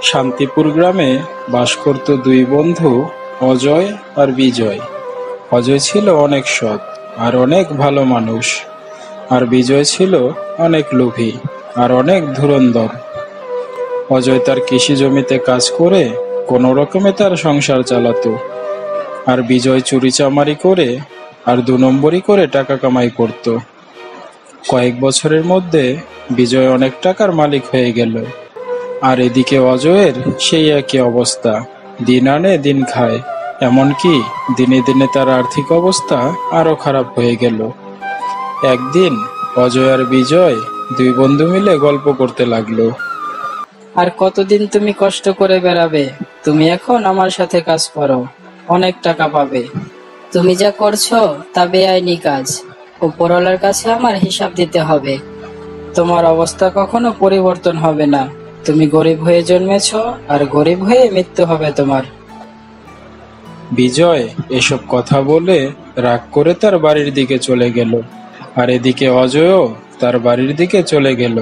শান্তিপুর গ্রামে বাস করত দুই বন্ধু, অজয় আর বিজয়। অজয় ছিল অনেক সৎ আর অনেক ভালো মানুষ, আর বিজয় ছিল অনেক লোভী আর অনেক ধুরন্ধর। অজয় তার কৃষি জমিতে কাজ করে কোনো রকমে তার সংসার চালাতো, আর বিজয় চুরিচামারি করে আর 2 নম্বরি করে টাকা কামাই করত। কয়েক বছরের মধ্যে বিজয় অনেক টাকার মালিক হয়ে গেল, আর এদিকে অজয়ের সেই একই অবস্থা, দিন আনে দিন খায়। এমনকি দিনে দিনে তার আর্থিক অবস্থা আরো খারাপ হয়ে গেল। একদিন অজয় আর বিজয় দুই বন্ধু মিলে গল্প করতে লাগলো। আর কতদিন তুমি কষ্ট করে বেড়াবে? তুমি এখন আমার সাথে কাজ করো, অনেক টাকা পাবে। তুমি যা করছো তা বেআইনি কাজ, উপরওয়ালার কাছে আমার হিসাব দিতে হবে। তোমার অবস্থা কখনো পরিবর্তন হবে না। তুমি গরিব হয়ে জন্মেছো, আর গরিব হয়ে মৃত্যু হবে তোমার। বিজয় এসব কথা বলে রাগ করে তার বাড়ির দিকে চলে গেল, আর এদিকে অজয়ও তার বাড়ির দিকে চলে গেল।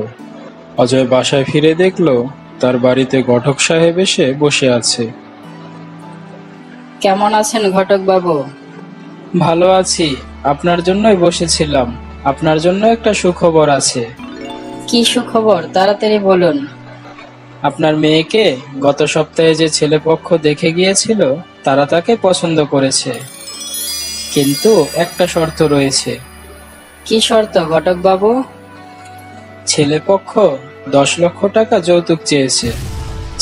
অজয় বাসায় ফিরে দেখলো তার বাড়িতে ঘটক সাহেব এসে বসে আছে। কেমন আছেন ঘটক বাবু? ভালো আছি, আপনার জন্যই বসেছিলাম। আপনার জন্য একটা সুখবর আছে। কি সুখবর, তাড়াতাড়ি বলুন। আপনার মেয়েকে গত সপ্তাহে যে ছেলেপক্ষ দেখে গিয়েছিল, তারা তাকে পছন্দ করেছে, কিন্তু একটা শর্ত রয়েছে। কি শর্ত ঘটক বাবু? ছেলেপক্ষ 10 লক্ষ টাকা যৌতুক চেয়েছে।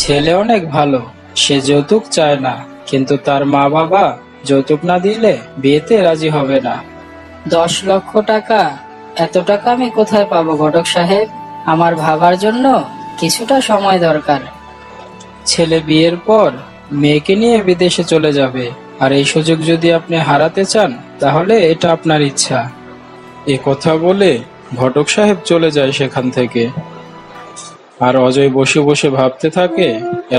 ছেলে অনেক ভালো, সে যৌতুক চায় না, কিন্তু তার মা বাবা যৌতুক না দিলে বিয়েতে রাজি হবে না। 10 লক্ষ টাকা? এত টাকা আমি কোথায় পাবো ঘটক সাহেব? আমার ভাবার জন্য কিছুটা সময় দরকার। ছেলে বিয়ের পর মেয়েকে নিয়ে বিদেশে চলে যাবে, আর এই সুযোগ যদি আপনি হারাতে চান তাহলে এটা আপনার ইচ্ছা। এ কথা বলে ঘটক সাহেব চলে যায় সেখান থেকে। আর অজয় বসে বসে ভাবতে থাকে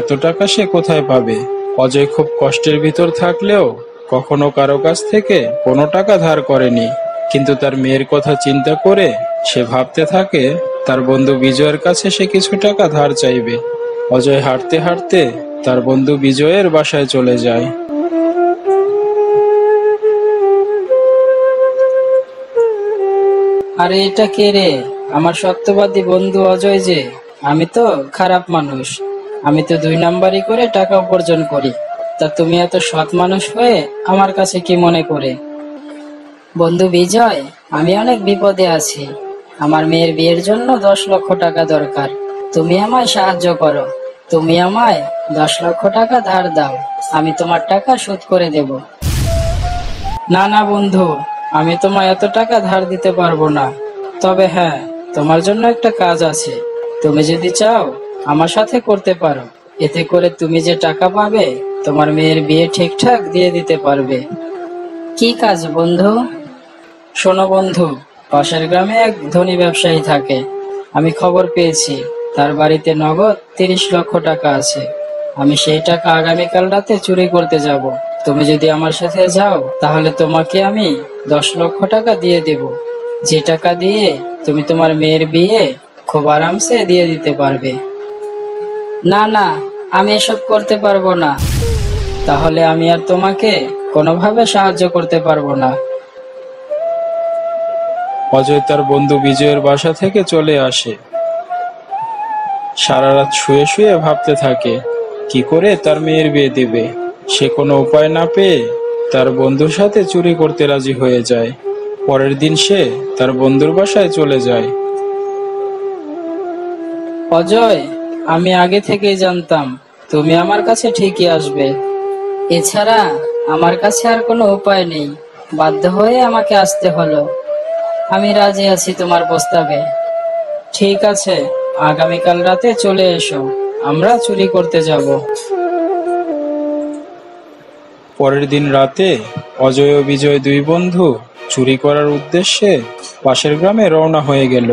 এত টাকা সে কোথায় পাবে। অজয় খুব কষ্টের ভিতর থাকলেও কখনো কারো কাছ থেকে কোনো টাকা ধার করেনি, কিন্তু তার মেয়ের কথা চিন্তা করে সে ভাবতে থাকে তার বন্ধু বিজয়ের কাছে সে কিছু টাকা ধার চাইবে। অজয় হাঁটতে হাঁটতে তার বন্ধু বিজয়ের বাসায় চলে যায়। আরে এটা কে রে? আমার সত্যবাদী বন্ধু অজয় যে। আমি তো খারাপ মানুষ, আমি তো 2 নাম্বারি করে টাকা উপার্জন করি। তা তুমি এত সৎ মানুষ হয়ে আমার কাছে কি মনে করে? বন্ধু বিজয়, আমি অনেক বিপদে আছি। আমার মেয়ের বিয়ের জন্য 10 লক্ষ টাকা দরকার। তুমি আমায় সাহায্য করো। তুমি আমায় 10 লক্ষ টাকা ধার দাও, আমি তোমার টাকা শোধ করে দেব। না না বন্ধু, আমি তোমায় এত টাকা ধার দিতে পারবো না। তবে হ্যাঁ, তোমার জন্য একটা কাজ আছে। তুমি যদি চাও আমার সাথে করতে পারো। এতে করে তুমি যে টাকা পাবে, তোমার মেয়ের বিয়ে ঠিকঠাক দিয়ে দিতে পারবে। কি কাজ বন্ধু? শোনো বন্ধু, পাশের গ্রামে এক ধনী ব্যবসায়ী থাকে। আমি খবর পেয়েছি তার বাড়িতে নগদ 30 লক্ষ টাকা আছে। আমি সেই টাকা আগামীকাল রাতে চুরি করতে যাব। তুমি যদি আমার সাথে যাও তাহলে তোমাকে আমি 10 লক্ষ টাকা দিয়ে দেব, যে টাকা দিয়ে তুমি তোমার মেয়ের বিয়ে খুব আরামসে দিয়ে দিতে পারবে। না না, আমি এসব করতে পারবো না। তাহলে আমি আর তোমাকে কোনোভাবে সাহায্য করতে পারবো না। অজয় তার বন্ধু বিজয়ের বাসা থেকে চলে আসে। সারা রাত শুয়ে শুয়ে ভাবতে থাকে কি করে তার মেয়ের বিয়ে দেবে। সে কোনো উপায় না পেয়ে তার বন্ধুর সাথে চুরি করতে রাজি হয়ে যায়। পরের দিন সে তার বন্ধুর বাসায় চলে যায়। অজয়, আমি আগে থেকেই জানতাম তুমি আমার কাছে ঠিকই আসবে। এছাড়া আমার কাছে আর কোনো উপায় নেই, বাধ্য হয়ে আমাকে আসতে হলো। আমি রাজি আছি তোমার প্রস্তাবে। ঠিক আছে, আগামীকাল রাতে চলে এসো, আমরা চুরি করতে যাব। পরের দিন রাতে অজয় ও বিজয় দুই বন্ধু চুরি করার উদ্দেশ্যে পাশের গ্রামে রওনা হয়ে গেল।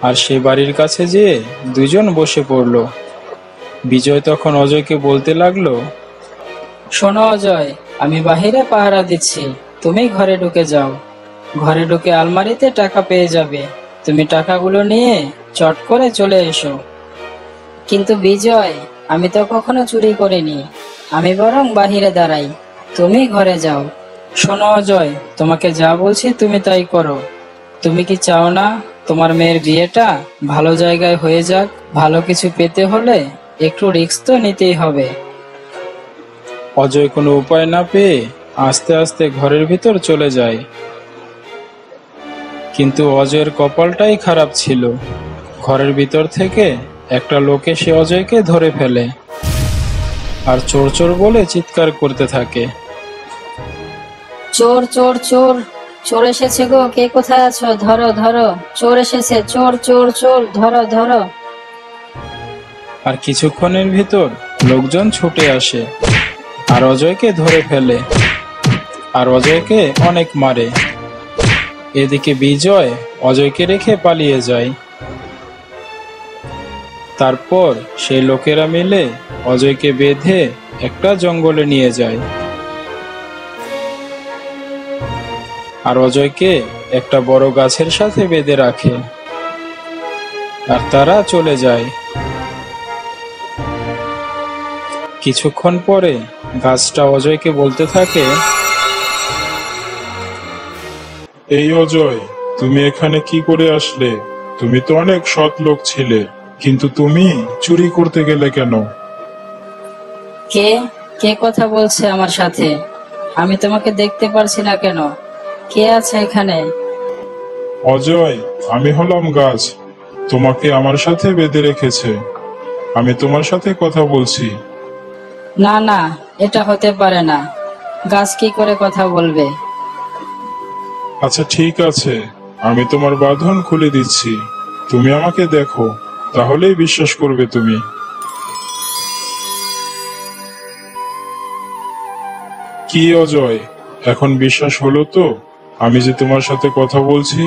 আর সে বাড়ির কাছে যেয়ে দুজন বসে পড়ল। বিজয় তখন অজয়কে বলতে লাগলো, শোনো অজয়, আমি বাহিরে পাহারা দিচ্ছি, তুমি ঘরে ঢুকে যাও। ঘরে ঢুকে আলমারিতে টাকা পেয়ে যাবে। তুমি টাকাগুলো নিয়ে চট করে চলে এসো। কিন্তু বিজয়, আমি তো কখনো চুরি করিনি। আমি বরং বাহিরে দাঁড়াই, তুমি ঘরে যাও। শোনো অজয়, তোমাকে যা বলছি তুমি তাই করো। তুমি কি চাও না তোমার মেয়ের বিয়েটা ভালো জায়গায় হয়ে যাক? ভালো কিছু পেতে হলে একটু রিস্ক তো নিতেই হবে। অজয় কোনো উপায় না পেয়ে আস্তে আস্তে ঘরের ভিতর চলে যায়। কিন্তু অজয়ের কপালটাই খারাপ ছিল। ঘরের ভিতর থেকে একটা লোক এসে অজয়কে ধরে ফেলে আর চোর চোর বলে চিৎকার করতে থাকে। চোর চোর চোর, চোর এসেছে গো, কে কোথায় আছো? ধরো ধরো, চোর এসেছে, চোর চোর চোর, ধরো ধরো। আর কিছুক্ষণের ভিতর লোকজন ছুটে আসে আর অজয়কে ধরে ফেলে আর অজয়কে অনেক মারে। এদিকে বিজয় অজয়কে রেখে পালিয়ে যায়। তারপর সেই লোকেরা মিলে অজয়কে বেঁধে একটা জঙ্গলে নিয়ে যায় আর অজয়কে একটা বড় গাছের সাথে বেঁধে রাখে আর তারা চলে যায়। কিছুক্ষণ পরে গাছটা অজয়কে বলতে থাকে, এই অজয়, তুমি এখানে কি করে আসলে? তুমি তো অনেক সৎ লোক ছিলে, কিন্তু তুমি চুরি করতে গেলে কেন? কে কে কথা বলছে আমার সাথে? আমি তোমাকে দেখতে পারছি না কেন? কে আছে এখানে? অজয়, আমি হলাম গাছ, তোমাকে আমার সাথে বেঁধে রেখেছে। আমি তোমার সাথে কথা বলছি। না না, এটা হতে পারে না। গাছ কি করে কথা বলবে? আচ্ছা ঠিক আছে, আমি তোমার বাঁধন খুলে দিচ্ছি। তুমি আমাকে দেখো, তাহলেই বিশ্বাস করবে তুমি। কি অজয়, এখন বিশ্বাস হলো তো আমি যে তোমার সাথে কথা বলছি?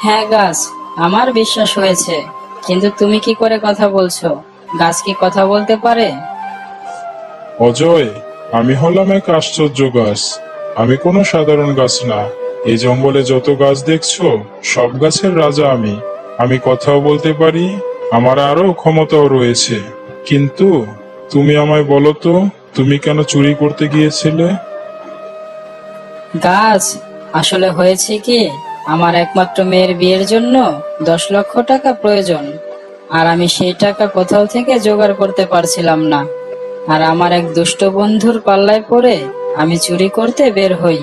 হ্যাঁ গাছ, আমার বিশ্বাস হয়েছে। কিন্তু তুমি কি করে কথা বলছো? গাছ কি কথা বলতে পারে? অজয়, আমি হলাম এক আশ্চর্য গাছ। আমি কোনো সাধারণ গাছ না। এই জঙ্গলে যত গাছ দেখছো, সব গাছের রাজা আমি। আমি কথাও বলতে পারি, আমার আরো ক্ষমতাও রয়েছে। কিন্তু তুমি আমায় বলো তো, তুমি কেন চুরি করতে গিয়েছিলে? গাছ, আসলে হয়েছে কি, আমার একমাত্র মেয়ের বিয়ের জন্য 10 লক্ষ টাকা প্রয়োজন। আর আমি সেই টাকা কোথাও থেকে জোগাড় করতে পারছিলাম না। আর আমার এক দুষ্ট বন্ধুর পাল্লায় পড়ে আমি চুরি করতে বের হই।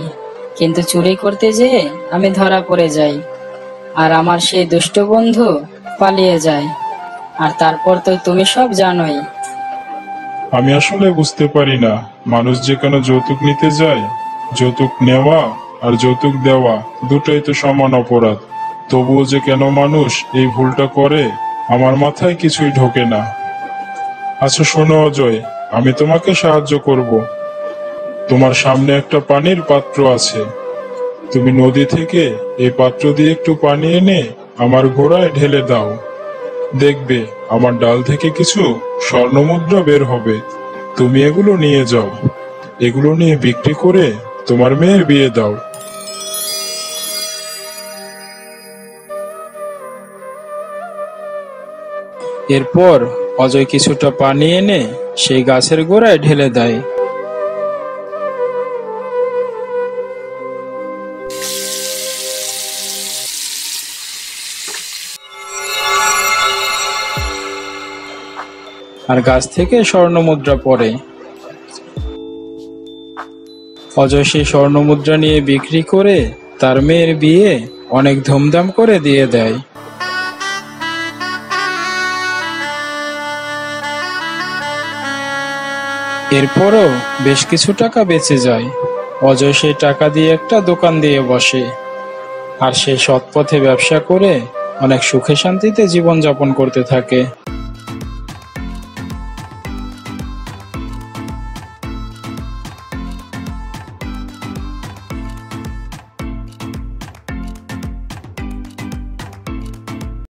কিন্তু চুরি করতে যেয়ে আমি ধরা পড়ে যাই। আর আমার সেই দুষ্ট বন্ধু পালিয়ে যায়। আর তারপর তো তুমি সব জানোই। আমি আসলে বুঝতে পারি না, মানুষ যে কেন যৌতুক নিতে যায়। যৌতুক নেওয়া আর যৌতুক দেওয়া দুটোই তো সমান অপরাধ। তবুও যে কেন মানুষ এই ভুলটা করে, আমার মাথায় কিছুই ঢোকে না। আচ্ছা শোনো অজয়, আমি তোমাকে সাহায্য করব। তোমার সামনে একটা পানির পাত্র আছে। তুমি নদী থেকে এই পাত্র দিয়ে একটু পানি এনে আমার ঘোড়ায় ঢেলে দাও। দেখবে আমার ডাল থেকে কিছু স্বর্ণমুদ্রা বের হবে। তুমি এগুলো নিয়ে যাও। এগুলো নিয়ে বিক্রি করে তোমার মেয়ের বিয়ে দাও। এরপর অজয় কিছুটা পানি এনে সেই গাছের গোড়ায় ঢেলে দেয়। আর গাছ থেকে স্বর্ণমুদ্রা পড়ে। অজয় সেই স্বর্ণমুদ্রা নিয়ে বিক্রি করে তার মেয়ের বিয়ে অনেক ধুমধাম করে দিয়ে দেয়। এরপরও বেশ কিছু টাকা বেঁচে যায়। অজয় সেই টাকা দিয়ে একটা দোকান দিয়ে বসে আর সেই সৎ পথে ব্যবসা করে অনেক সুখে শান্তিতে জীবনযাপন করতে থাকে।